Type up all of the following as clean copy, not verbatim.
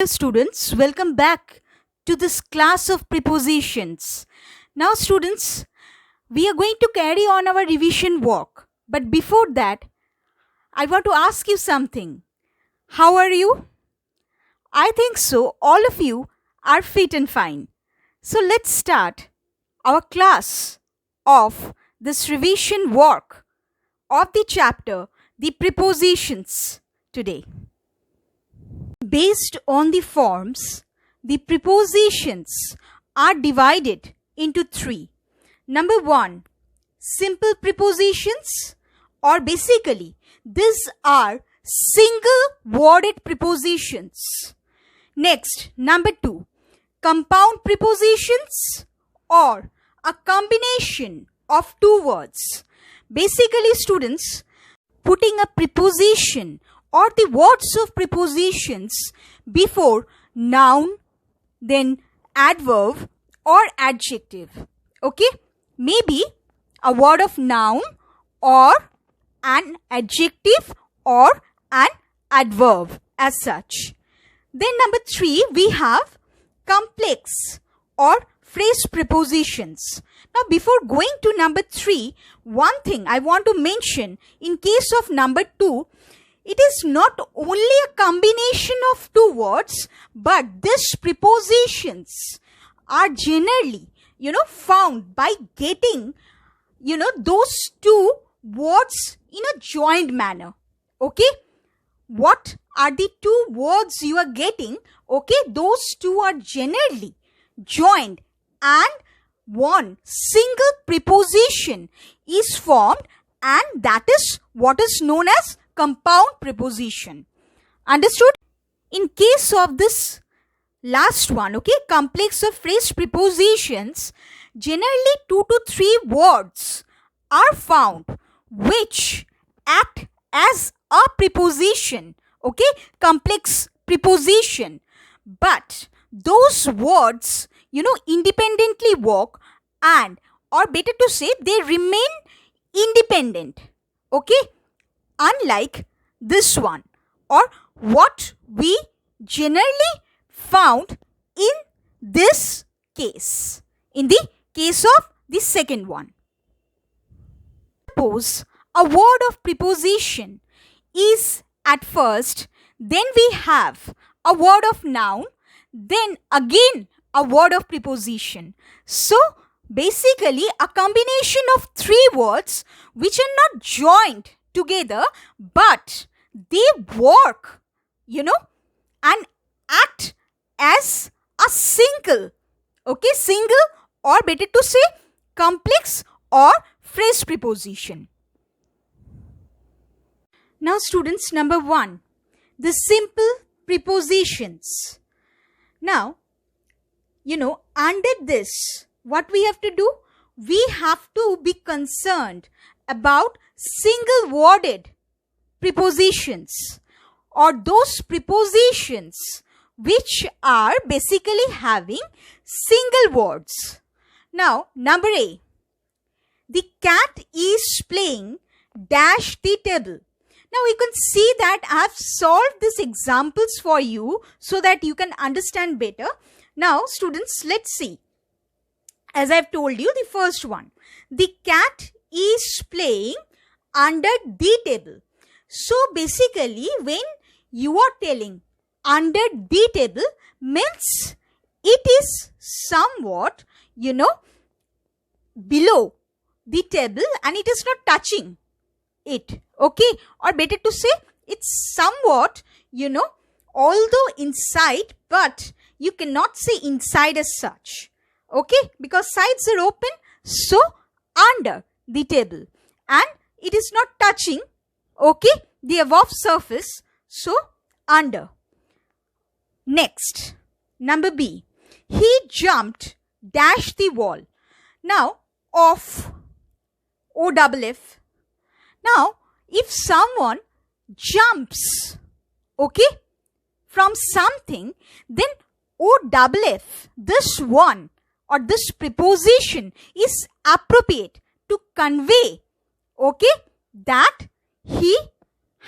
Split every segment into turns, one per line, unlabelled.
Hello students, welcome back to this class of prepositions. Now students, we are going to carry on our revision work. But before that, I want to ask you something. How are you? I think so. All of you are fit and fine. So let's start our class of this revision work of the chapter, the prepositions today. Based on the forms, the prepositions are divided into three. Number one, simple prepositions, or basically these are single worded prepositions. Next, number two, compound prepositions, or a combination of two words. Basically students, putting a preposition or the words of prepositions before noun, then adverb or adjective. Okay? Maybe a word of noun or an adjective or an adverb as such. Then number three, we have complex or phrase prepositions. Now before going to number three, one thing I want to mention in case of number two, it is not only a combination of two words, but these prepositions are generally, found by getting, those two words in a joined manner. Okay? What are the two words you are getting? Okay, those two are generally joined and one single preposition is formed, and that is what is known as compound preposition. Understood? In case of this last one, okay, complex of phrase prepositions, generally 2 to 3 words are found which act as a preposition, okay, complex preposition. But those words, independently work, and, or better to say, they remain independent, okay, unlike this one, or what we generally found in this case, in the case of the second one. Suppose a word of preposition is at first, then we have a word of noun, then again a word of preposition. So basically a combination of 3 words which are not joined together, but they work, and act as a single, okay, single, or better to say, complex or phrase preposition. Now students, number 1, the simple prepositions. Now, under this, what we have to do? We have to be concerned about single worded prepositions, or those prepositions which are basically having single words. Now, number A, the cat is playing dash the table. Now you can see that I have solved these examples for you so that you can understand better. Now students, let's see. As I have told you, the first one, the cat is playing under the table. So basically when you are telling under the table, means it is somewhat, below the table and it is not touching it, okay, or better to say, it's somewhat, although inside, but you cannot say inside as such, okay, because sides are open, so under the table, and it is not touching, okay, the above surface, so under. Next, number B, he jumped dash the wall. Now off, O-double-F. Now if someone jumps, okay, from something, then O-double-F, this one or this preposition is appropriate to convey, okay, that he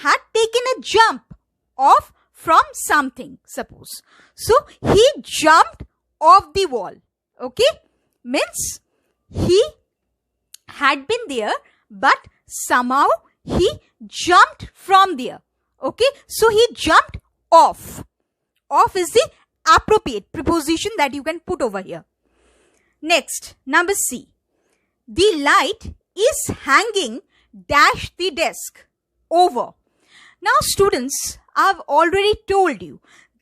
had taken a jump of from something, suppose. So, he jumped off the wall. Okay? Means he had been there, but somehow he jumped from there. Okay? So, he jumped off. Off is the appropriate preposition that you can put over here. Next, number C. The light is hanging dash the desk over. Now, students, I have already told you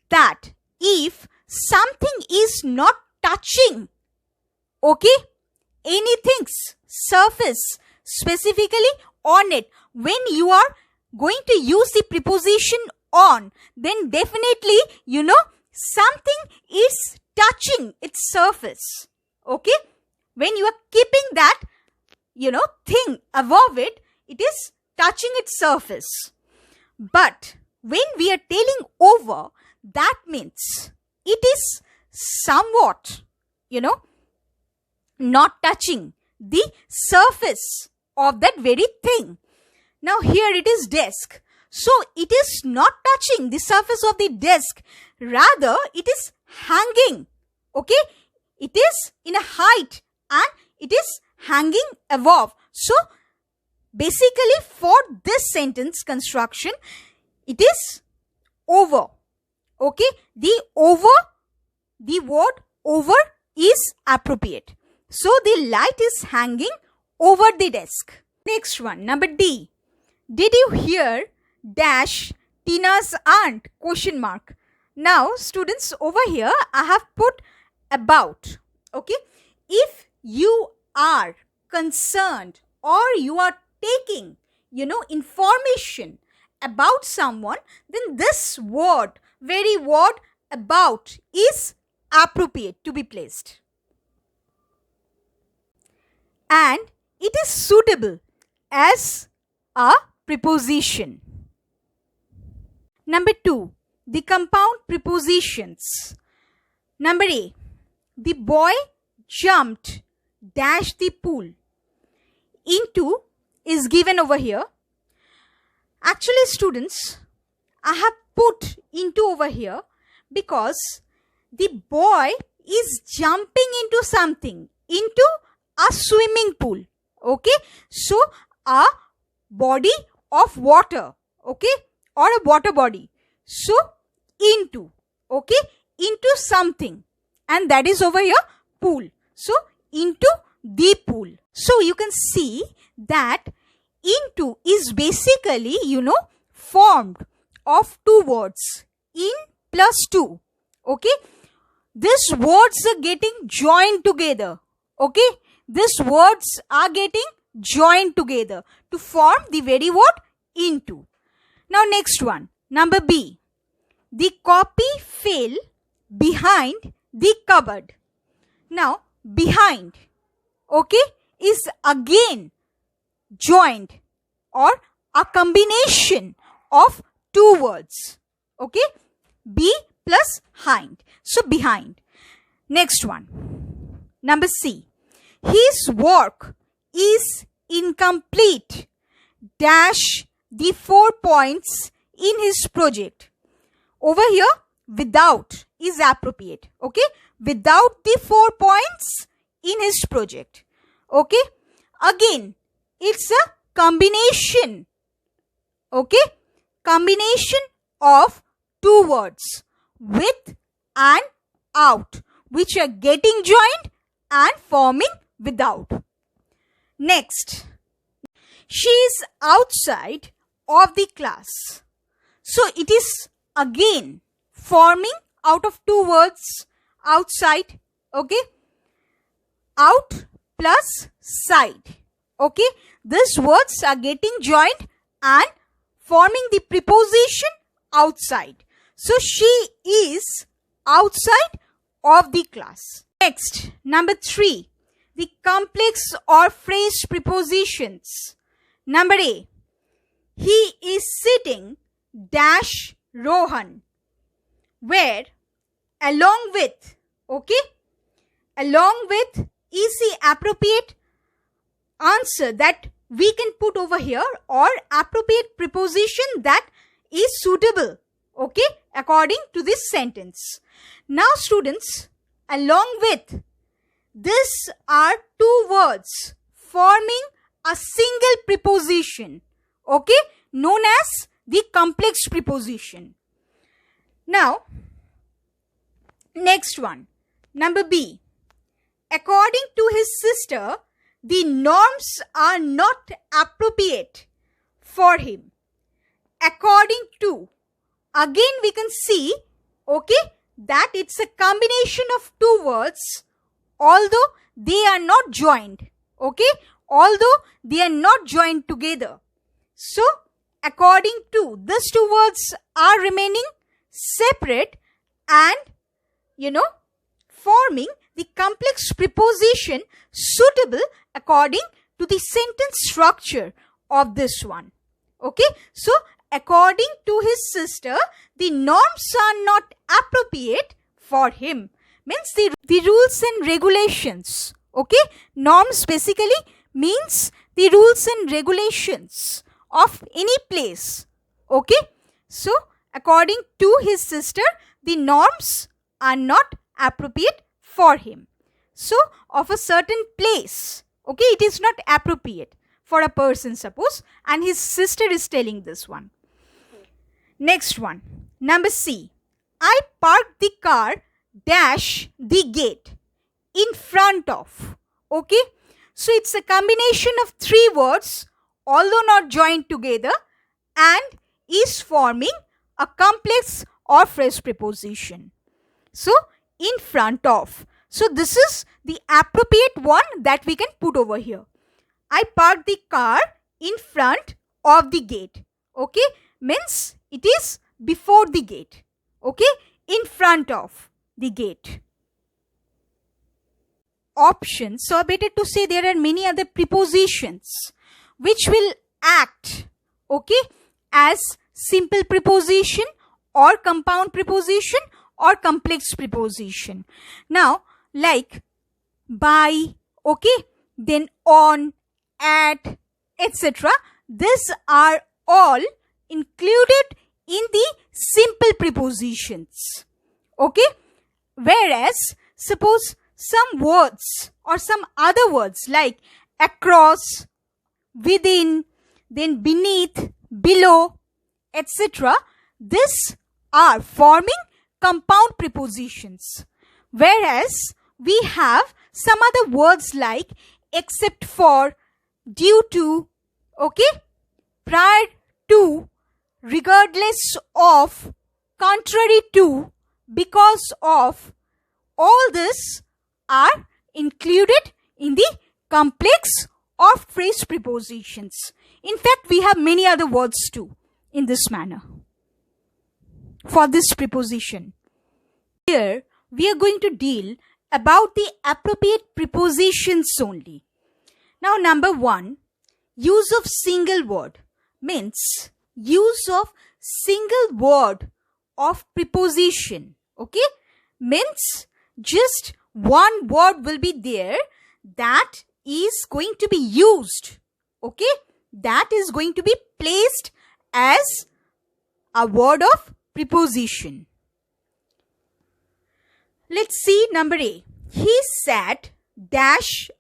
that if something is not touching, okay, anything's surface, specifically on it, when you are going to use the preposition on, then definitely, something is touching its surface. Okay? When you are keeping that, thing above it, it is touching its surface. But when we are telling over, that means it is somewhat, not touching the surface of that very thing. Now here it is desk. So it is not touching the surface of the desk. Rather, it is hanging. Okay? It is in a height and it is hanging above. So basically for this sentence construction, it is over. Okay? The word over is appropriate. So the light is hanging over the desk. Next one, number D. Did you hear dash Tina's aunt ? Question mark. Now students, over here I have put about. Okay? If you are concerned or you are taking, information about someone, then this word, very word about, is appropriate to be placed. And it is suitable as a preposition. Number 2, the compound prepositions. Number A, the boy jumped dash the pool. Into is given over here. Actually, students, I have put into over here because the boy is jumping into something, into a swimming pool. Okay? So, a body of water. Okay? Or a water body. So, into. Okay? Into something. And that is over here, pool. So, into the pool. So, you can see that into is basically, formed of two words. In plus two. Okay? These words are getting joined together. Okay? These words are getting joined together to form the very word into. Now, next one. Number B. The copy fell behind the cupboard. Now, behind, okay, is again joined or a combination of two words. Okay? Be plus hind. So, behind. Next one. Number C. His work is incomplete dash the 4 points in his project. Over here, without is appropriate. Okay? Without the 4 points in his project. Okay? Again, it's a combination. Okay? Combination of two words, with and out, which are getting joined and forming without. Next, she is outside of the class. So it is again forming out of two words, outside. Okay? Out plus side. Okay? These words are getting joined and forming the preposition outside. So she is outside of the class. Next, number 3, the complex or phrase prepositions. Number A, he is sitting dash Rohan, where along with, okay, along with is the appropriate answer that we can put over here, or appropriate preposition that is suitable. Okay, according to this sentence. Now students, along with these are two words forming a single preposition, okay, known as the complex preposition. Now, next one, number B. According to his sister, the norms are not appropriate for him. According to, again we can see, okay, that it's a combination of two words, although they are not joined, okay, although they are not joined together. So, according to, these two words are remaining separate and, forming the complex preposition suitable according to the sentence structure of this one. Okay, so according to his sister, the norms are not appropriate for him. Means the rules and regulations. Okay, norms basically means the rules and regulations of any place. Okay, so according to his sister, the norms are not appropriate for him. So, of a certain place, okay, it is not appropriate for a person, suppose, and his sister is telling this one. Next one, number C. I parked the car dash the gate in front of. Okay, so it's a combination of three words, although not joined together, and is forming a complex or phrase preposition. So, in front of. So, this is the appropriate one that we can put over here. I parked the car in front of the gate. Okay, means it is before the gate. Okay, in front of the gate. Options. So, better to say there are many other prepositions which will act, okay, as simple preposition or compound preposition or complex preposition. Now, like by, okay, then on, at, etc. These are all included in the simple prepositions. Okay, whereas suppose some words or some other words like across, within, then beneath, below, etc. These are forming compound prepositions. Whereas we have some other words like except for, due to, okay, prior to, regardless of, contrary to, because of, all this are included in the complex or phrase prepositions. In fact, we have many other words too in this manner for this preposition. Here, we are going to deal about the appropriate prepositions only. Now, number 1, use of single word means use of single word of preposition. Okay, means just one word will be there that is going to be used. Okay, that is going to be placed as a word of preposition. Let's see number A. He sat dash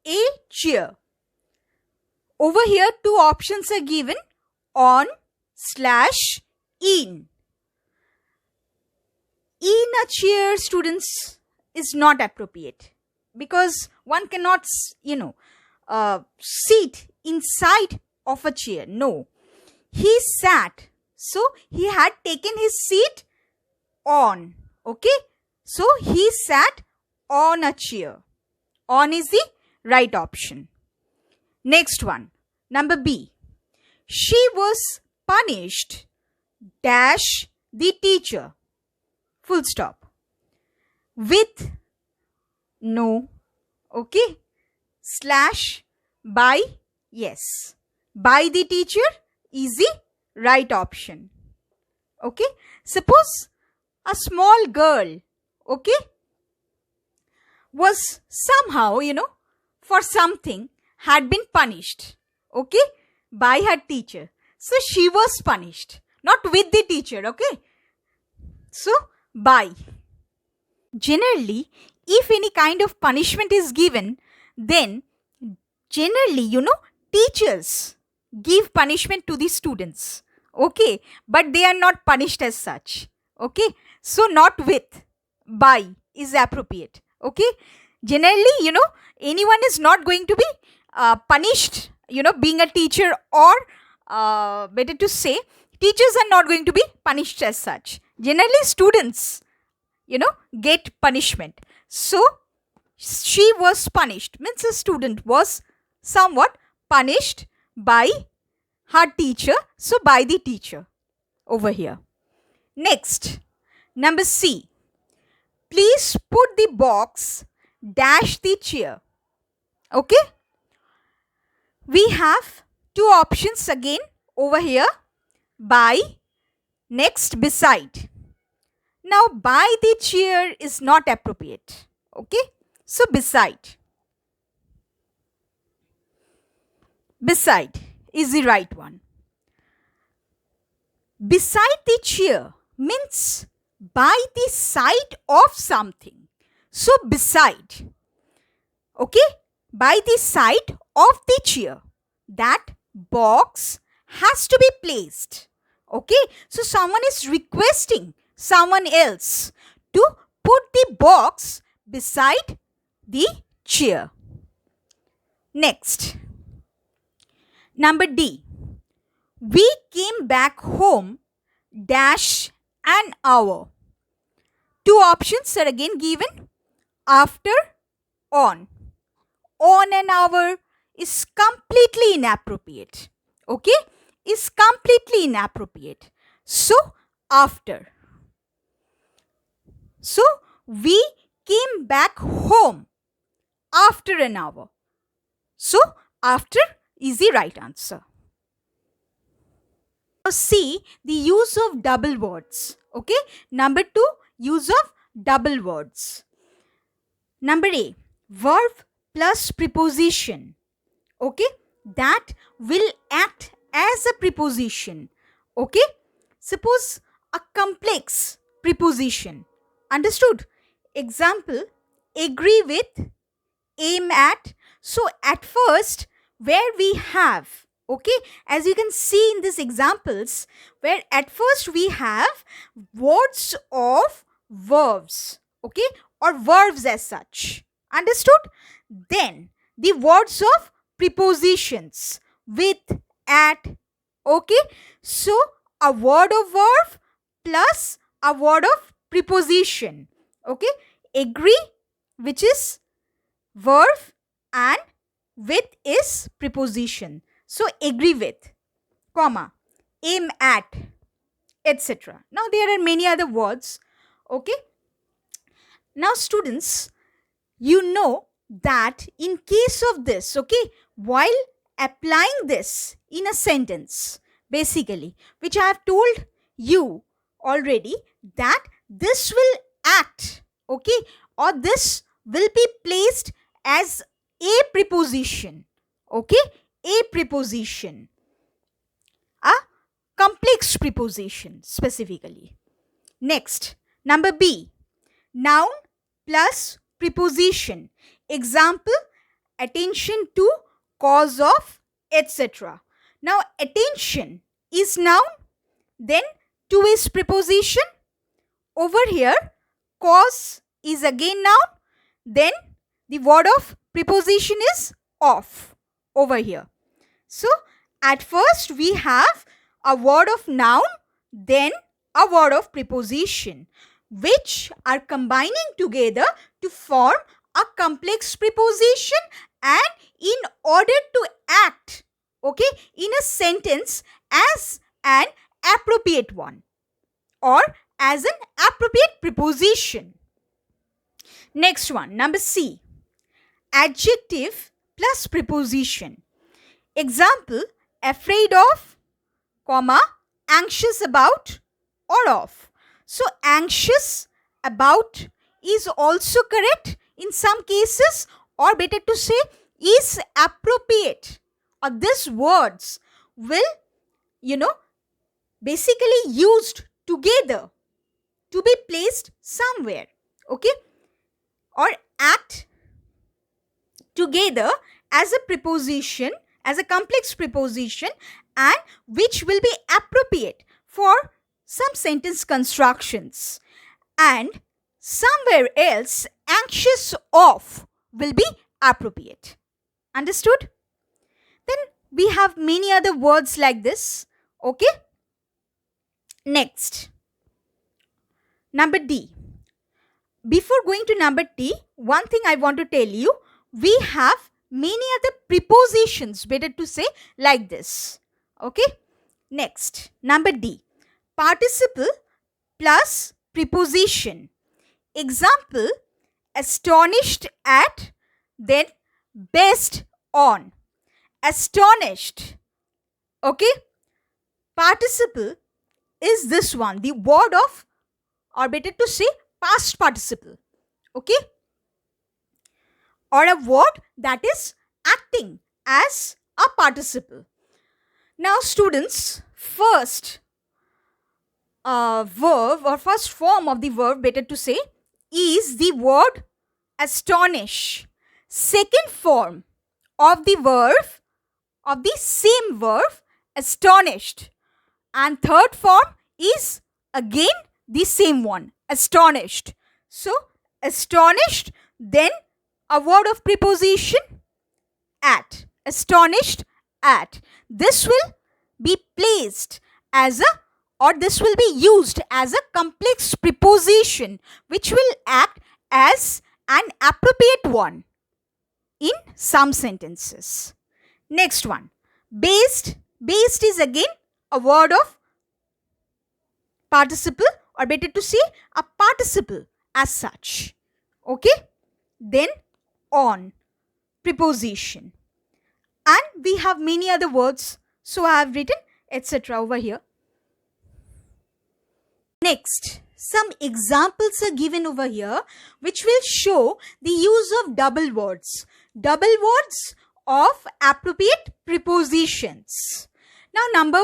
a chair. Over here, two options are given, on slash in. In a chair, students, is not appropriate because one cannot, sit inside of a chair. No. He sat. So, he had taken his seat on. Okay. So, he sat on a chair. On is the right option. Next one. Number B. She was punished dash the teacher. Full stop. With no. Okay. Slash by yes. By the teacher is the right option. Okay. Suppose a small girl, okay, was somehow, for something had been punished, okay, by her teacher. So she was punished, not with the teacher, okay. So, by. Generally, if any kind of punishment is given, then generally, teachers give punishment to the students. Okay, but they are not punished as such. Okay, so not with, by is appropriate. Okay, generally, anyone is not going to be punished, being a teacher, or better to say, teachers are not going to be punished as such. Generally, students, get punishment. So, she was punished, means a student was somewhat punished by her teacher. So, by the teacher over here. Next, number C. Please put the box dash the chair. Okay. We have two options again over here. By, next beside. Now, by the chair is not appropriate. Okay. So, beside. Beside is the right one. Beside the chair means by the side of something. So, beside. Okay. By the side of the chair. That box has to be placed. Okay. So, someone is requesting someone else to put the box beside the chair. Next. Number D. We came back home dash an hour. Two options are again given. After, on. On an hour is completely inappropriate. Okay? Is completely inappropriate. So, after. So, we came back home after an hour. So, after is the right answer. Now, see the use of double words. Okay. Number 2, use of double words. Number A, verb plus preposition. Okay. That will act as a preposition. Okay. Suppose a complex preposition. Understood? Example, agree with, aim at. So, at first, where we have, okay, as you can see in these examples, where at first we have words of verbs, okay, or verbs as such. Understood? Then, the words of prepositions, with, at, okay. So, a word of verb plus a word of preposition, okay. Agree, which is verb, and with is preposition. So, agree with, comma, aim at, etc. Now, there are many other words, okay. Now, students, you know that in case of this, okay, while applying this in a sentence, basically, which I have told you already, that this will act, okay, or this will be placed as a preposition, okay, a preposition, a complex preposition specifically. Next, number B, noun plus preposition. Example, attention to, cause of, etc. Now, attention is noun, then to is preposition. Over here, cause is again noun, then the word of preposition is of over here. So, at first we have a word of noun, then a word of preposition, which are combining together to form a complex preposition, and in order to act, okay, in a sentence as an appropriate one or as an appropriate preposition. Next one, number C, adjective plus preposition. Example, afraid of, comma, anxious about, or of. So, anxious about is also correct in some cases, or better to say, is appropriate, or these words will, basically used together to be placed somewhere, okay, or act together as a preposition, as a complex preposition, and which will be appropriate for some sentence constructions, and somewhere else anxious of will be appropriate. Understood? Then we have many other words like this, okay. Next, number D. Before going to number D, one thing I want to tell you, we have many other prepositions, better to say like this, okay. Next, number D. Participle plus preposition. Example, astonished at, then based on. Astonished, okay. Participle is this one, the word of, or better to say past participle, okay, or a word that is acting as a participle. Now students, first verb or first form of the verb, better to say, is the word astonish. Second form of the verb, of the same verb, astonished, and third form is again the same one, astonished. So astonished, then a word of preposition at, astonished at. This will be placed as a, or this will be used as a complex preposition which will act as an appropriate one in some sentences. Next one, based. Based is again a word of participle, or better to say a participle as such, okay. Then on, preposition, and we have many other words, so I have written etc. over here. Next, some examples are given over here which will show the use of double words of appropriate prepositions. Now number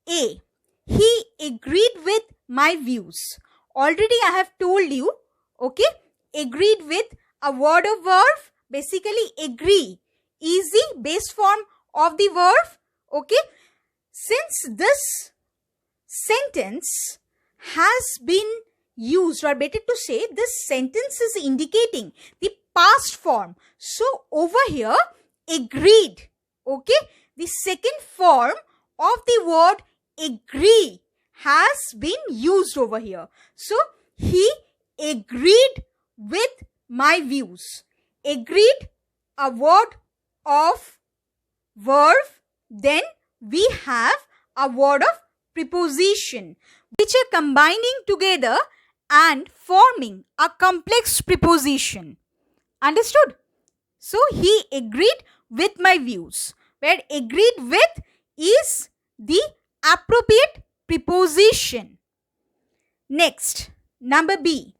A, he agreed with my views. Already I have told you, okay, agreed with a word of verb, basically agree, easy base form of the verb, okay. Since this sentence has been used, or better to say this sentence is indicating the past form, so over here agreed, okay, the second form of the word agree has been used over here. So he agreed with my views. Agreed, a word of verb, then we have a word of preposition which are combining together and forming a complex preposition. Understood? So he agreed with my views, where agreed with is the appropriate preposition. Next, number B.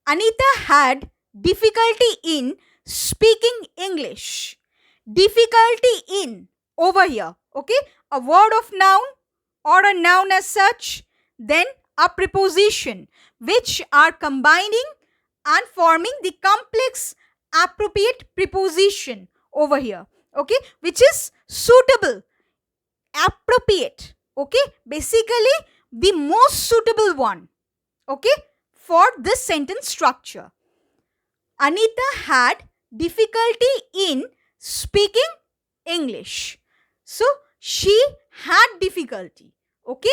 Anita had difficulty in speaking English. Difficulty in over here, okay, a word of noun or a noun as such, then a preposition which are combining and forming the complex appropriate preposition over here, okay, which is suitable, appropriate, okay, basically the most suitable one, okay, for this sentence structure. Anita had difficulty in speaking English. So she had difficulty, okay,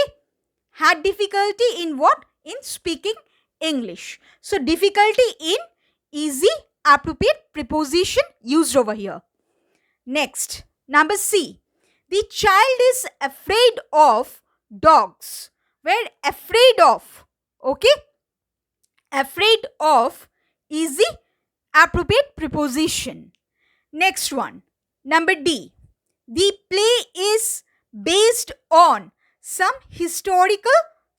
had difficulty in what? In speaking English. So difficulty in is the appropriate preposition used over here. Next, number C. The child is afraid of dogs. Where afraid of, okay, afraid of is the appropriate preposition. Next one, number D. The play is based on some historical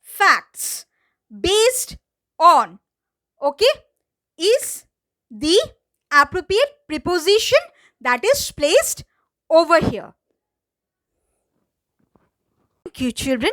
facts. Based on, okay, is the appropriate preposition that is placed over here. Thank you, children.